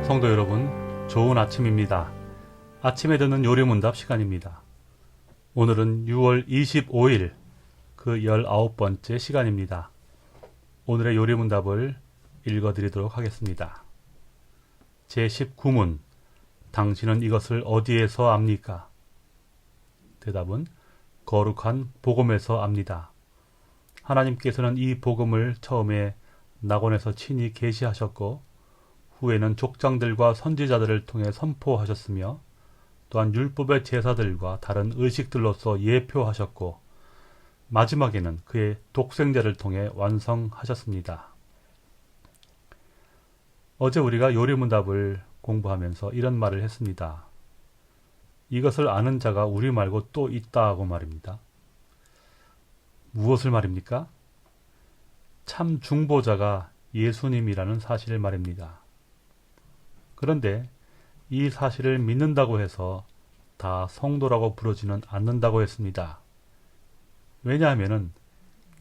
성도 여러분, 좋은 아침입니다. 아침에 듣는 요리문답 시간입니다. 오늘은 6월 25일 그 19번째 시간입니다. 오늘의 요리문답을 읽어드리도록 하겠습니다. 제19문, 당신은 이것을 어디에서 압니까? 대답은 거룩한 복음에서 압니다. 하나님께서는 이 복음을 처음에 낙원에서 친히 계시하셨고 후에는 족장들과 선지자들을 통해 선포하셨으며 또한 율법의 제사들과 다른 의식들로서 예표하셨고 마지막에는 그의 독생자를 통해 완성하셨습니다. 어제 우리가 요리문답을 공부하면서 이런 말을 했습니다. 이것을 아는 자가 우리 말고 또 있다고 말입니다. 무엇을 말입니까? 참 중보자가 예수님이라는 사실을 말입니다. 그런데 이 사실을 믿는다고 해서 다 성도라고 부르지는 않는다고 했습니다. 왜냐하면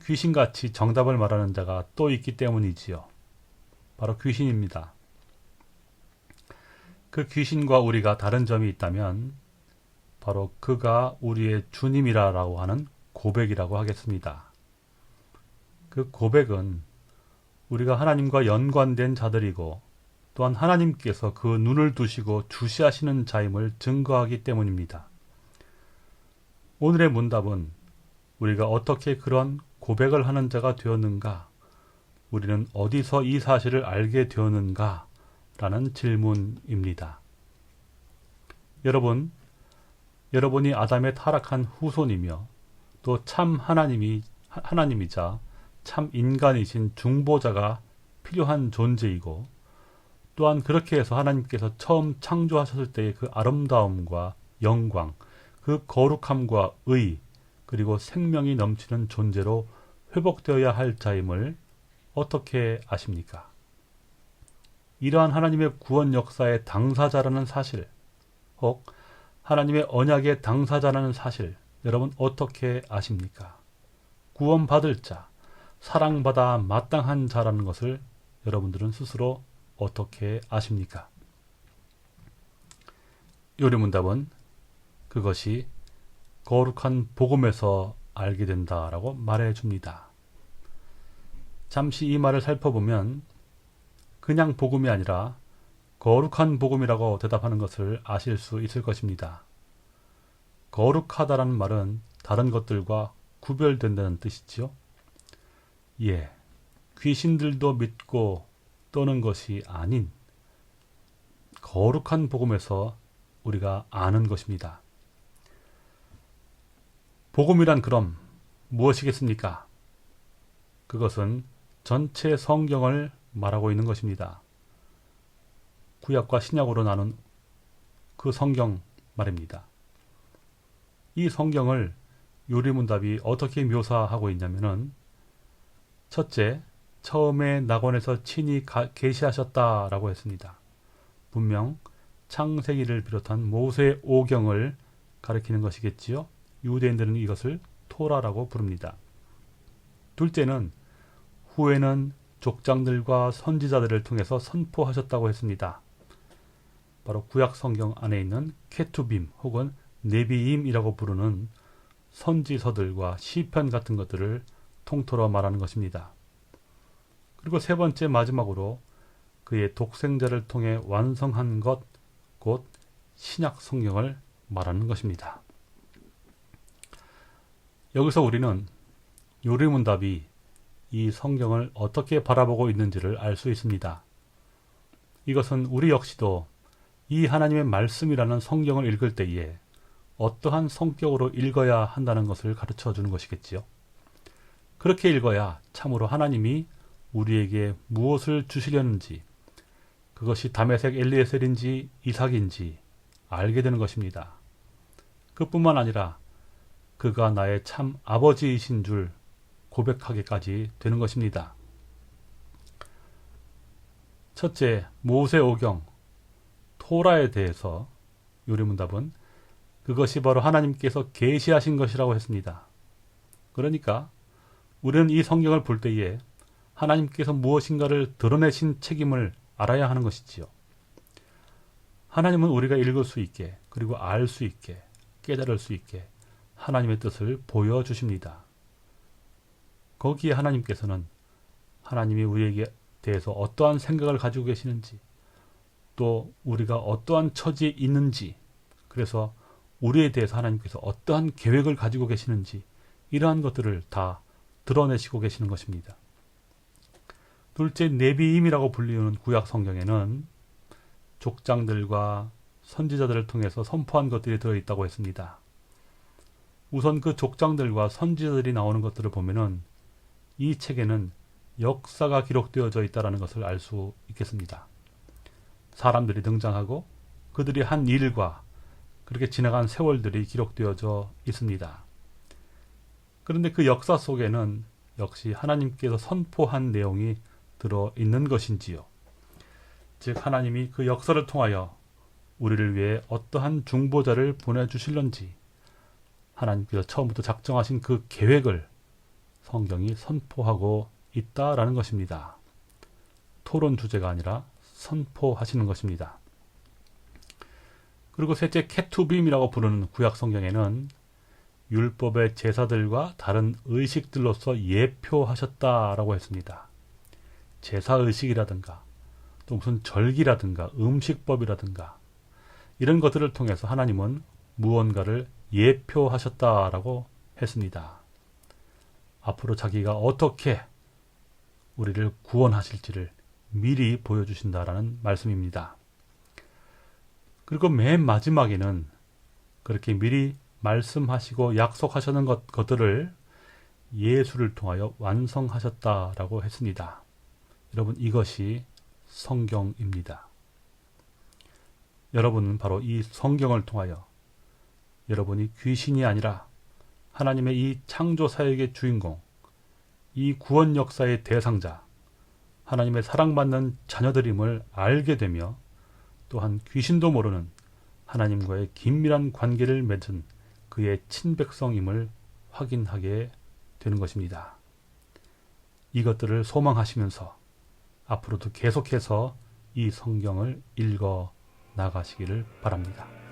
귀신같이 정답을 말하는 자가 또 있기 때문이지요. 바로 귀신입니다. 그 귀신과 우리가 다른 점이 있다면 바로 그가 우리의 주님이라고 하는 고백이라고 하겠습니다. 그 고백은 우리가 하나님과 연관된 자들이고 또한 하나님께서 그 눈을 두시고 주시하시는 자임을 증거하기 때문입니다. 오늘의 문답은 우리가 어떻게 그런 고백을 하는 자가 되었는가, 우리는 어디서 이 사실을 알게 되었는가 라는 질문입니다. 여러분이 아담의 타락한 후손이며 또 참 하나님이자 참 인간이신 중보자가 필요한 존재이고 또한 그렇게 해서 하나님께서 처음 창조하셨을 때의 그 아름다움과 영광, 그 거룩함과 의, 그리고 생명이 넘치는 존재로 회복되어야 할 자임을 어떻게 아십니까? 이러한 하나님의 구원 역사의 당사자라는 사실, 혹 하나님의 언약의 당사자라는 사실, 여러분 어떻게 아십니까? 구원받을 자, 사랑받아 마땅한 자라는 것을 여러분들은 스스로 어떻게 아십니까? 요리문답은 그것이 거룩한 복음에서 알게 된다라고 말해줍니다. 잠시 이 말을 살펴보면 그냥 복음이 아니라 거룩한 복음이라고 대답하는 것을 아실 수 있을 것입니다. 거룩하다라는 말은 다른 것들과 구별된다는 뜻이지요. 예, 귀신들도 믿고 떠는 것이 아닌 거룩한 복음에서 우리가 아는 것입니다. 복음이란 그럼 무엇이겠습니까? 그것은 전체 성경을 말하고 있는 것입니다. 구약과 신약으로 나눈 그 성경 말입니다. 이 성경을 요리문답이 어떻게 묘사하고 있냐면은 첫째, 처음에 낙원에서 친히 계시하셨다라고 했습니다. 분명 창세기를 비롯한 모세 오경을 가리키는 것이겠지요. 유대인들은 이것을 토라라고 부릅니다. 둘째는 후에는 족장들과 선지자들을 통해서 선포하셨다고 했습니다. 바로 구약 성경 안에 있는 케투빔 혹은 네비임이라고 부르는 선지서들과 시편 같은 것들을 통틀어 말하는 것입니다. 그리고 세 번째 마지막으로 그의 독생자를 통해 완성한 것, 곧 신약 성경을 말하는 것입니다. 여기서 우리는 요리문답이 이 성경을 어떻게 바라보고 있는지를 알 수 있습니다. 이것은 우리 역시도 이 하나님의 말씀이라는 성경을 읽을 때에 어떠한 성격으로 읽어야 한다는 것을 가르쳐 주는 것이겠지요. 그렇게 읽어야 참으로 하나님이 우리에게 무엇을 주시려는지, 그것이 다메섹 엘리에셀인지 이삭인지 알게 되는 것입니다. 그뿐만 아니라 그가 나의 참 아버지이신 줄 고백하기까지 되는 것입니다. 첫째, 모세오경, 토라에 대해서 요리문답은 그것이 바로 하나님께서 계시하신 것이라고 했습니다. 그러니까 우리는 이 성경을 볼 때에 하나님께서 무엇인가를 드러내신 책임을 알아야 하는 것이지요. 하나님은 우리가 읽을 수 있게, 그리고 알 수 있게, 깨달을 수 있게 하나님의 뜻을 보여주십니다. 거기에 하나님께서는 하나님이 우리에게 대해서 어떠한 생각을 가지고 계시는지, 또 우리가 어떠한 처지에 있는지, 그래서 우리에 대해서 하나님께서 어떠한 계획을 가지고 계시는지, 이러한 것들을 다 드러내시고 계시는 것입니다. 둘째, 네비임이라고 불리우는 구약 성경에는 족장들과 선지자들을 통해서 선포한 것들이 들어있다고 했습니다. 우선 그 족장들과 선지자들이 나오는 것들을 보면은 이 책에는 역사가 기록되어져 있다는 것을 알 수 있겠습니다. 사람들이 등장하고 그들이 한 일과 그렇게 지나간 세월들이 기록되어져 있습니다. 그런데 그 역사 속에는 역시 하나님께서 선포한 내용이 들어있는 것인지요. 즉 하나님이 그 역사를 통하여 우리를 위해 어떠한 중보자를 보내주실런지, 하나님께서 처음부터 작정하신 그 계획을 성경이 선포하고 있다라는 것입니다. 토론 주제가 아니라 선포하시는 것입니다. 그리고 셋째, 케투빔이라고 부르는 구약 성경에는 율법의 제사들과 다른 의식들로서 예표하셨다라고 했습니다. 제사의식이라든가 또 무슨 절기라든가 음식법이라든가 이런 것들을 통해서 하나님은 무언가를 예표하셨다라고 했습니다. 앞으로 자기가 어떻게 우리를 구원하실지를 미리 보여주신다라는 말씀입니다. 그리고 맨 마지막에는 그렇게 미리 말씀하시고 약속하셨는 것들을 예수를 통하여 완성하셨다라고 했습니다. 여러분, 이것이 성경입니다. 여러분은 바로 이 성경을 통하여 여러분이 귀신이 아니라 하나님의 이 창조 사역의 주인공, 이 구원 역사의 대상자, 하나님의 사랑받는 자녀들임을 알게 되며, 또한 귀신도 모르는 하나님과의 긴밀한 관계를 맺은 그의 친백성임을 확인하게 되는 것입니다. 이것들을 소망하시면서 앞으로도 계속해서 이 성경을 읽어 나가시기를 바랍니다.